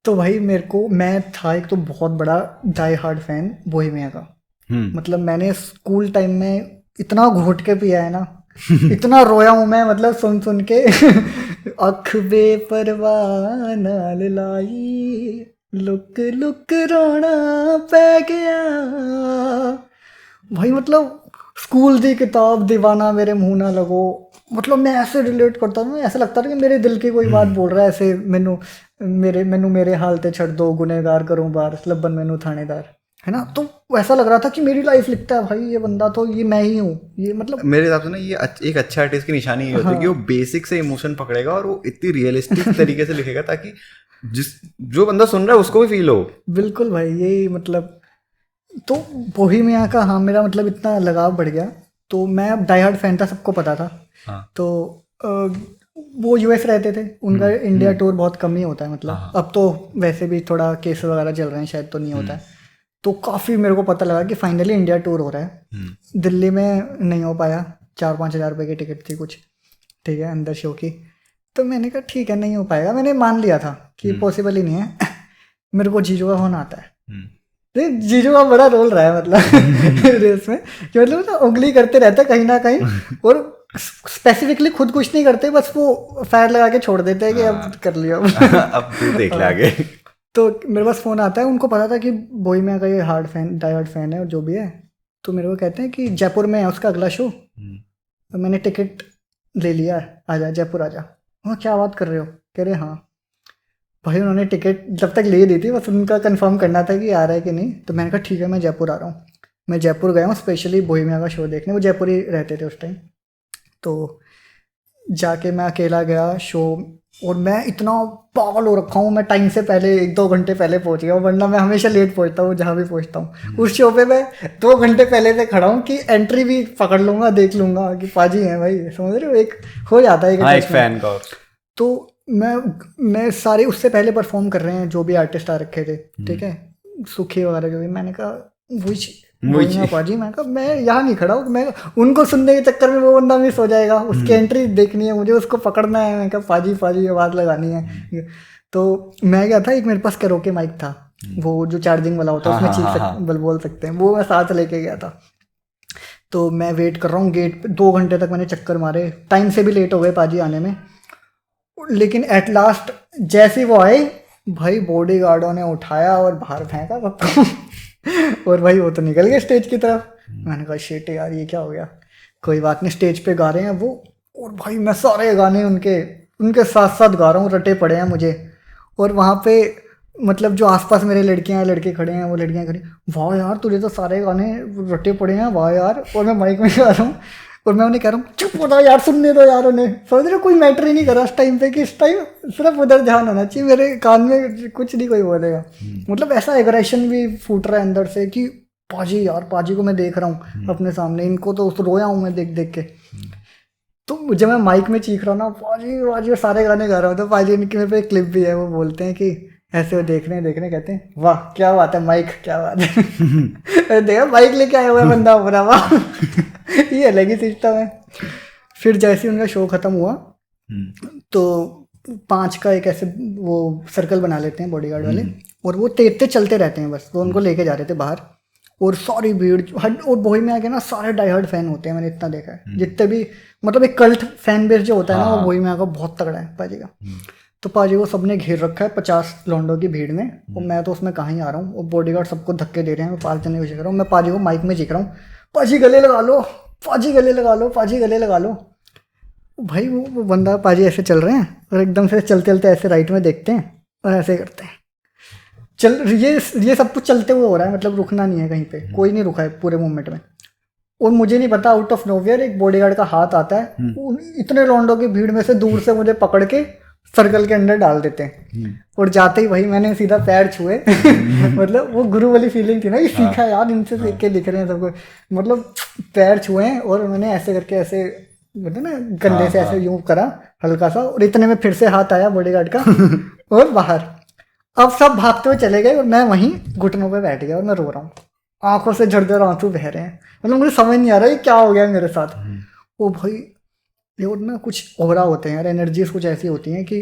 तो भाई मेरे को, मैं था एक तो बहुत बड़ा डाई हार्ड फैन बोहेमिया का। मतलब मैंने स्कूल टाइम में इतना घोट के पिया है ना, इतना रोया हूँ मैं, मतलब सुन सुन के अख बेपरवाह नाल लाई, लुक लुक रोना पै गया। भाई मतलब स्कूल दी किताब दीवाना मेरे मुंह ना लगो, मतलब मैं ऐसे रिलेट करता हूँ, ऐसा लगता था कि मेरे दिल की कोई बात बोल रहा है ऐसे। मैनू मेरे हाल ते छड़ दो, गुनहगार करूं बार लब्बन मैनू थानेदार, है ना। तो ऐसा लग रहा था कि मेरी लाइफ लिखता है भाई ये बंदा, तो ये मैं ही हूँ, ये मतलब। मेरे हिसाब से ना ये एक अच्छा आर्टिस्ट की निशानी ये होती है कि वो हाँ बेसिक से इमोशन पकड़ेगा और वो इतनी रियलिस्टिक तरीके से लिखेगा ताकि जिस जो बंदा सुन रहा है उसको भी फील हो। बिल्कुल भाई, यही मतलब। तो बोहेमिया का, हाँ, मेरा मतलब इतना लगाव बढ़ गया। तो मैं डाई हार्ड फैन था, सबको पता था। हाँ। तो अ, वो यूएस रहते थे, उनका इंडिया टूर बहुत कम ही होता है, मतलब अब तो वैसे भी थोड़ा केस वगैरह चल रहे हैं, शायद तो नहीं होता है। तो काफ़ी मेरे को पता लगा कि फाइनली इंडिया टूर हो रहा है। दिल्ली में नहीं हो पाया, 4-5 हज़ार रुपये की टिकट थी कुछ, ठीक है, अंदर शो की। तो मैंने कहा ठीक है, नहीं हो पाएगा, मैंने मान लिया था कि पॉसिबल ही नहीं है। मेरे को जीजू का फोन आता है। तो जीजू का बड़ा रोल रहा है मतलब रेस में, कि मतलब ना उंगली करते रहते हैं कहीं ना कहीं, और स्पेसिफिकली खुद कुछ नहीं करते, बस वो फायर लगा के छोड़ देते हैं कि अब कर लिया। अब तू देख ले हाँ। आगे। तो मेरे पास फ़ोन आता है, उनको पता था कि बोहेमिया का ये hard fan, die hard fan है और जो भी है। तो मेरे को कहते हैं कि जयपुर में है उसका अगला शो, तो मैंने टिकट ले लिया है, आजा जयपुर आजा। हाँ क्या बात कर रहे हो, कह रहे हाँ। भाई उन्होंने टिकट जब तक ले दी थी, बस उनका कंफर्म करना था कि आ रहा है कि नहीं। तो मैंने कहा ठीक है, मैं जयपुर आ रहा हूँ। मैं जयपुर गया हूँ स्पेशली बोहेमिया का शो देखने, वो जयपुर ही रहते थे उस टाइम। तो जाके मैं अकेला गया शो, और मैं इतना पागल हो रखा हूँ, मैं टाइम से पहले 1-2 घंटे पहले पहुँच गया हूँ, वरना मैं हमेशा लेट पहुँचता हूँ जहाँ भी पहुँचता हूँ। उस शो पे मैं 2 घंटे पहले से खड़ा हूँ कि एंट्री भी पकड़ लूँगा, देख लूँगा कि पाजी हैं भाई, समझ रहे हो, एक हो जाता है एक हाँ एक अटैचमेंट। फैन का। तो मैं सारे उससे पहले परफॉर्म कर रहे हैं जो भी आर्टिस्ट आ रखे थे, ठीक है, सुखी वगैरह जो भी। मैंने कहा वही वही बोहेमिया चीज। पाजी, मैं कहा मैं यहाँ नहीं खड़ा हूँ, मैं उनको सुनने के चक्कर में वो बंदा मिस हो जाएगा, उसकी एंट्री देखनी है मुझे, उसको पकड़ना है। मैं कहा पाजी पाजी आवाज़ लगानी है। तो मैं क्या था, एक मेरे पास कैरोके माइक था, वो जो चार्जिंग वाला होता है, हाँ उसमें हाँ चीख हाँ हाँ। बोल सकते हैं, वो मैं साथ लेके गया था। तो मैं वेट कर रहा हूँ गेट पे, 2 घंटे तक मैंने चक्कर मारे, टाइम से भी लेट हो गए पाजी आने में। लेकिन एट लास्ट जैसे ही वो आए, भाई बॉडी गार्डों ने उठाया और बाहर फेंका सबको। और भाई वो तो निकल गए स्टेज की तरफ। मैंने कहा शिट यार, ये क्या हो गया। कोई बात नहीं, स्टेज पे गा रहे हैं वो, और भाई मैं सारे गाने उनके उनके साथ साथ गा रहा हूँ, रटे पड़े हैं मुझे। और वहाँ पे मतलब जो आसपास मेरे लड़कियां लड़के खड़े हैं, वो लड़कियां खड़ी, वाह यार तुझे तो सारे गाने रटे पड़े हैं, वाह यार। और मैं माइक में गा रहा हूँ, और मैं उन्हें कह रहा हूँ चुप हो जाओ यार, सुनने दो यार उन्हें। समझ रहे हो, कोई मैटर ही नहीं करा उस टाइम पे, कि इस टाइम सिर्फ उधर ध्यान होना चाहिए, मेरे कान में कुछ नहीं कोई बोलेगा। मतलब ऐसा एग्रेशन भी फूट रहा है अंदर से कि पाजी यार, पाजी को मैं देख रहा हूँ अपने सामने, इनको तो रोया हूँ मैं देख देख के। तो जब मैं माइक में चीख रहा हूँ ना पाजी पाजी, और सारे गाने गा रहा हूँ, तो पाजी इनकी मेरे पे एक क्लिप भी है, वो बोलते हैं कि ऐसे वो देख रहे कहते हैं वाह क्या बात है माइक, क्या बात है। देखा माइक लेके आया हुआ है बंदा पूरा, वाह। ये अलग ही सिस्टम है। फिर जैसे ही उनका शो खत्म हुआ, तो 5 का एक ऐसे वो सर्कल बना लेते हैं बॉडीगार्ड वाले, और वो तेज चलते रहते हैं, बस वो उनको लेके जा रहे थे बाहर। और सारी भीड़ और बोहेमिया के ना सारे डाई हार्ड फैन होते हैं, मैंने इतना देखा है, जितने भी मतलब एक कल्ट फैन बेस जो होता है ना, वो बोहेमिया का बहुत तगड़ा है पाजी का। तो पाजी को सबने घेर रखा है 50 लौंडों की भीड़ में, और मैं तो उसमें कहाँ ही आ रहा हूँ, और बॉडीगार्ड सबको धक्के दे रहे हैं, मैं 5 जने को चीख रहा हूँ, मैं पाजी को माइक में चीख रहा हूँ पाजी गले लगा लो, पाजी गले लगा लो, पाजी गले लगा लो। भाई वो बंदा पाजी ऐसे चल रहे हैं, और एकदम से चलते चलते ऐसे राइट में देखते हैं और ऐसे करते हैं। चल ये सब कुछ चलते हुए हो रहा है, मतलब रुकना नहीं है कहीं पे, कोई नहीं रुका है पूरे मूवमेंट में। और मुझे नहीं पता, आउट ऑफ नोवेयर एक बॉडीगार्ड का हाथ आता है, इतने लौंडों की भीड़ में से दूर से मुझे पकड़ के सर्कल के अंदर डाल देते हैं। और जाते ही भाई मैंने सीधा पैर छुए। मतलब वो गुरु वाली फीलिंग थी ना, कि सीखा यार इनसे सीख के लिख रहे हैं सबको। मतलब पैर छुए, और मैंने ऐसे करके ऐसे बोलते ना कंधे से ऐसे यूं करा हल्का सा, और इतने में फिर से हाथ आया बॉडीगार्ड का, और बाहर। अब सब भागते हुए चले गए, और मैं वहीं घुटनों पे बैठ गया, और मैं रो रहा हूँ, आंखों से झरझर आंसू बह रहे हैं। मतलब मुझे समझ नहीं आ रहा ये क्या हो गया मेरे साथ। वो भाई ये ना कुछ ओवरा होते हैं यार, एनर्जीज कुछ ऐसी होती हैं कि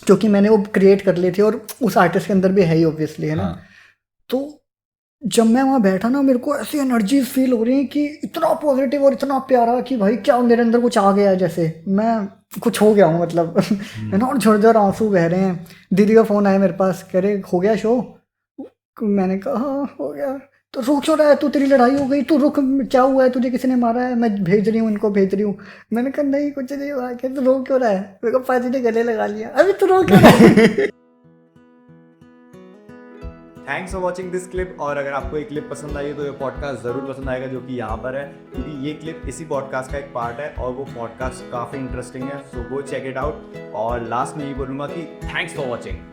क्योंकि मैंने वो क्रिएट कर ली थी और उस आर्टिस्ट के अंदर भी है ही ऑब्वियसली, है ना। हाँ। तो जब मैं वहाँ बैठा ना, मेरे को ऐसी एनर्जी फील हो रही है कि इतना पॉजिटिव और इतना प्यारा कि भाई क्या मेरे अंदर कुछ आ गया है, जैसे मैं कुछ हो गया हूँ मतलब है ना। और झरझर आंसू बह रहे हैं। दीदी का फ़ोन आया मेरे पास, कह रहे हो गया शो। मैंने कहा हाँ हो गया। तो रुक क्यों रहा है तू, तेरी लड़ाई हो गई, तू रुक, क्या हुआ है, तुझे किसी ने मारा है, मैं भेज रही हूँ, उनको भेज रही हूँ। मैंने कहा नहीं कुछ नहीं हुआ। क्या तू रो क्यों रहा है? मेरे को पाजी ने गले लगा लिया। अभी तू रो क्यों रहा है? Thanks for watching this clip. और अगर आपको ये क्लिप पसंद आई है तो ये पॉडकास्ट ज़रूर पसंद आएगा, जो कि यहाँ पर है, क्योंकि ये क्लिप इसी पॉडकास्ट का एक पार्ट है और वो पॉडकास्ट काफ़ी इंटरेस्टिंग है। सो गो चेक इट आउट। और लास्ट में ये बोलूँगा कि थैंक्स फॉर वॉचिंग।